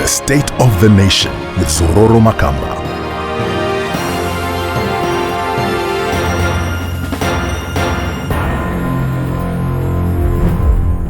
The State of the Nation with Zororo Makamba.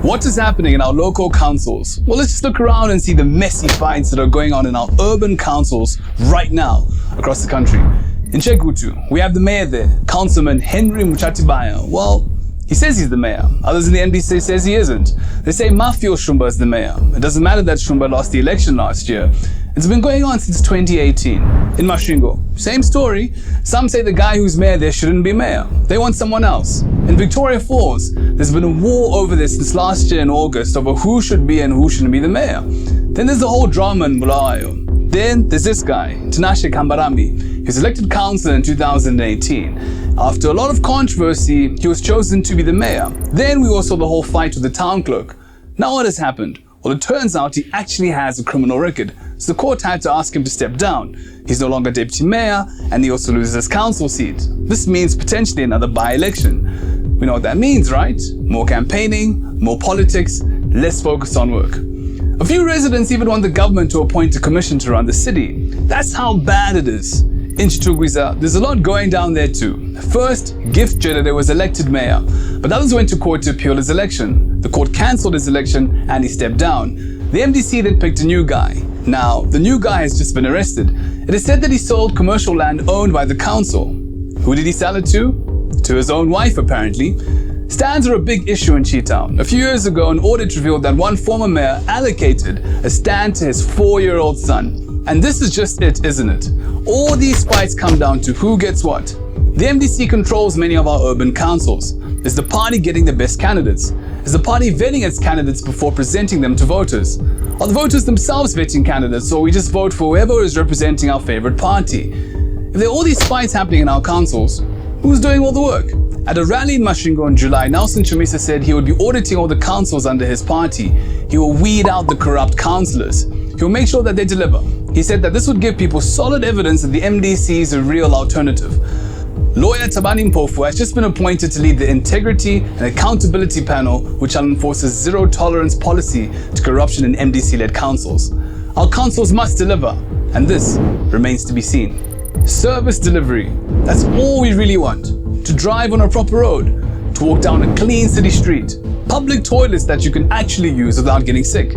What is happening in our local councils? Well, let's just look around and see the messy fights that are going on in our urban councils right now across the country. In Chegutu, we have the mayor there, Councilman Henry Muchatibaya. Well, he says he's the mayor. Others in the NDC says he isn't. They say Mafio Shumba is the mayor. It doesn't matter that Shumba lost the election last year. It's been going on since 2018. In Masvingo, same story. Some say the guy who's mayor there shouldn't be mayor. They want someone else. In Victoria Falls, there's been a war over this since last year in August over who should be and who shouldn't be the mayor. Then there's the whole drama in Bulawayo. Then there's this guy, Tinashe Kambarambi. He was elected councillor in 2018. After a lot of controversy, he was chosen to be the mayor. Then we also saw the whole fight with the town clerk. Now what has happened? Well, it turns out he actually has a criminal record, so the court had to ask him to step down. He's no longer deputy mayor, and he also loses his council seat. This means potentially another by-election. We know what that means, right? More campaigning, more politics, less focus on work. A few residents even want the government to appoint a commission to run the city. That's how bad it is. In Chitugwiza, there's a lot going down there too. First, Gift Jedede was elected mayor, but others went to court to appeal his election. The court cancelled his election and he stepped down. The MDC then picked a new guy. Now, the new guy has just been arrested. It is said that he sold commercial land owned by the council. Who did he sell it to? To his own wife, apparently. Stands are a big issue in Cheetown. A few years ago, an audit revealed that one former mayor allocated a stand to his 4-year-old son. And this is just it, isn't it? All these fights come down to who gets what. The MDC controls many of our urban councils. Is the party getting the best candidates? Is the party vetting its candidates before presenting them to voters? Are the voters themselves vetting candidates, or we just vote for whoever is representing our favorite party? If there are all these fights happening in our councils, who's doing all the work? At a rally in Masvingo in July, Nelson Chamisa said he would be auditing all the councils under his party. He will weed out the corrupt councillors. He will make sure that they deliver. He said that this would give people solid evidence that the MDC is a real alternative. Lawyer Tabani Mpofu has just been appointed to lead the Integrity and Accountability Panel, which shall enforce a zero-tolerance policy to corruption in MDC-led councils. Our councils must deliver, and this remains to be seen. Service delivery. That's all we really want. To drive on a proper road, to walk down a clean city street, public toilets that you can actually use without getting sick,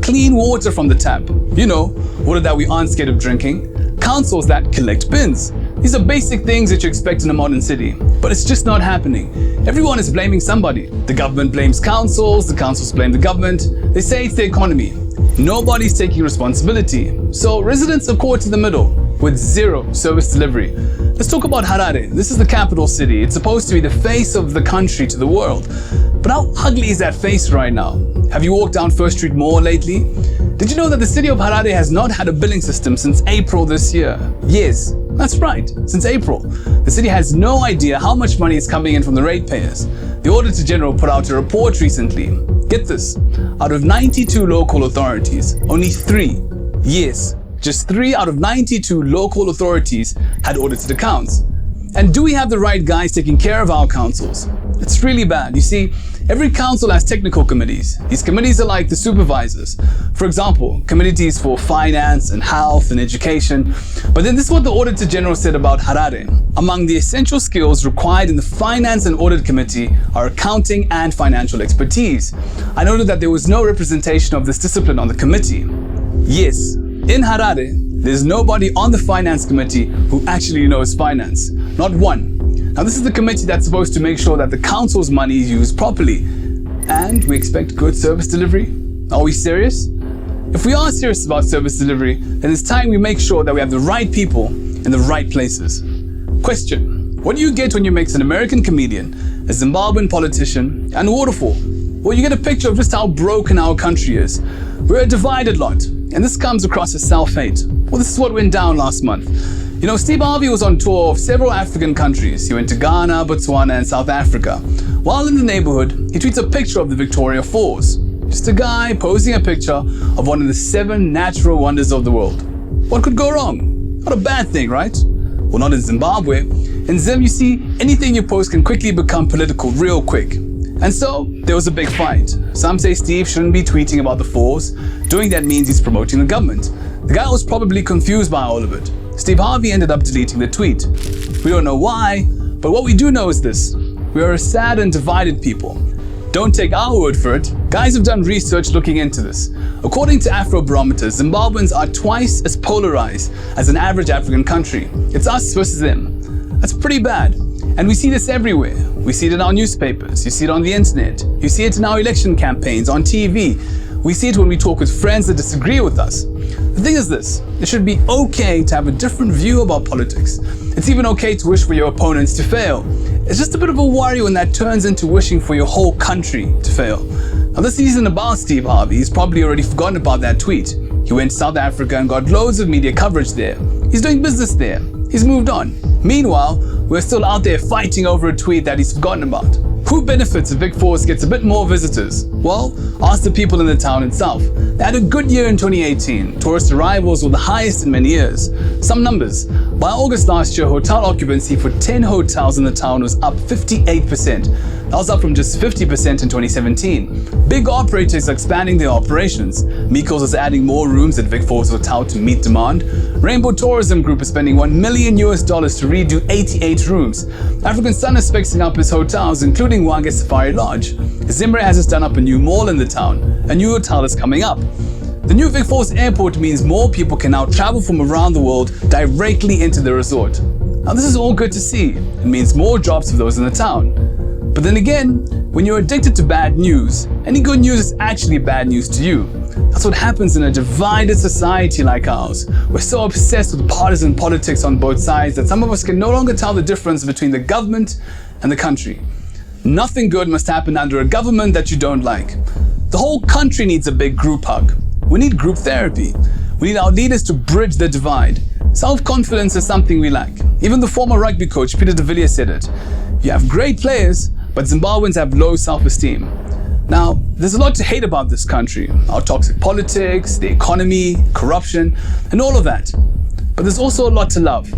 clean water from the tap, water that we aren't scared of drinking, councils that collect bins. These are basic things that you expect in a modern city, but it's just not happening. Everyone is blaming somebody. The government blames councils, the councils blame the government. They say it's the economy. Nobody's taking responsibility. So residents are caught in the middle with zero service delivery. Let's talk about Harare. This is the capital city. It's supposed to be the face of the country to the world. But how ugly is that face right now? Have you walked down First Street Mall lately? Did you know that the city of Harare has not had a billing system since April this year? Yes, that's right, since April. The city has no idea how much money is coming in from the ratepayers. The Auditor General put out a report recently. Get this, out of 92 local authorities, only 3, yes, just 3 out of 92 local authorities had audited accounts. And do we have the right guys taking care of our councils? It's really bad. You see, every council has technical committees. These committees are like the supervisors. For example, committees for finance and health and education. But then this is what the Auditor General said about Harare. Among the essential skills required in the Finance and Audit Committee are accounting and financial expertise. I noted that there was no representation of this discipline on the committee. Yes, in Harare, there's nobody on the Finance Committee who actually knows finance. Not one. Now this is the committee that's supposed to make sure that the council's money is used properly. And we expect good service delivery? Are we serious? If we are serious about service delivery, then it's time we make sure that we have the right people in the right places. Question: what do you get when you mix an American comedian, a Zimbabwean politician, and a waterfall? Well, you get a picture of just how broken our country is. We're a divided lot, and this comes across as self-hate. Well, this is what went down last month. Steve Harvey was on tour of several African countries. He went to Ghana, Botswana, and South Africa. While in the neighborhood, he tweets a picture of the Victoria Falls. Just a guy posing a picture of one of the 7 natural wonders of the world. What could go wrong? Not a bad thing, right? Well, not in Zimbabwe. In Zim, you see, anything you post can quickly become political real quick. And so, there was a big fight. Some say Steve shouldn't be tweeting about the falls. Doing that means he's promoting the government. The guy was probably confused by all of it. Steve Harvey ended up deleting the tweet. We don't know why, but what we do know is this. We are a sad and divided people. Don't take our word for it. Guys have done research looking into this. According to Afrobarometer, Zimbabweans are twice as polarized as an average African country. It's us versus them. That's pretty bad. And we see this everywhere. We see it in our newspapers. You see it on the internet. You see it in our election campaigns, on TV. We see it when we talk with friends that disagree with us. The thing is this, it should be okay to have a different view about politics. It's even okay to wish for your opponents to fail. It's just a bit of a worry when that turns into wishing for your whole country to fail. Now this isn't about Steve Harvey. He's probably already forgotten about that tweet. He went to South Africa and got loads of media coverage there. He's doing business there. He's moved on. Meanwhile, we're still out there fighting over a tweet that he's forgotten about. Who benefits if Vic Falls gets a bit more visitors? Well, ask the people in the town itself. They had a good year in 2018. Tourist arrivals were the highest in many years. Some numbers. By August last year, hotel occupancy for 10 hotels in the town was up 58%. That was up from just 50% in 2017. Big operators are expanding their operations. Mikos is adding more rooms at Vic Falls Hotel to meet demand. Rainbow Tourism Group is spending $1 million to redo 88 rooms. African Sun is fixing up his hotels, including Wage Safari Lodge. Zimbabwe has just done up a new mall in the town. A new hotel is coming up. The new Vic Falls airport means more people can now travel from around the world directly into the resort. Now this is all good to see. It means more jobs for those in the town. But then again, when you're addicted to bad news, any good news is actually bad news to you. That's what happens in a divided society like ours. We're so obsessed with partisan politics on both sides that some of us can no longer tell the difference between the government and the country. Nothing good must happen under a government that you don't like. The whole country needs a big group hug. We need group therapy. We need our leaders to bridge the divide. Self-confidence is something we lack. Even the former rugby coach, Peter de Villiers, said it. You have great players, but Zimbabweans have low self-esteem. Now, there's a lot to hate about this country. Our toxic politics, the economy, corruption, and all of that. But there's also a lot to love.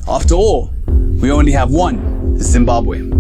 After all, we only have one Zimbabwe.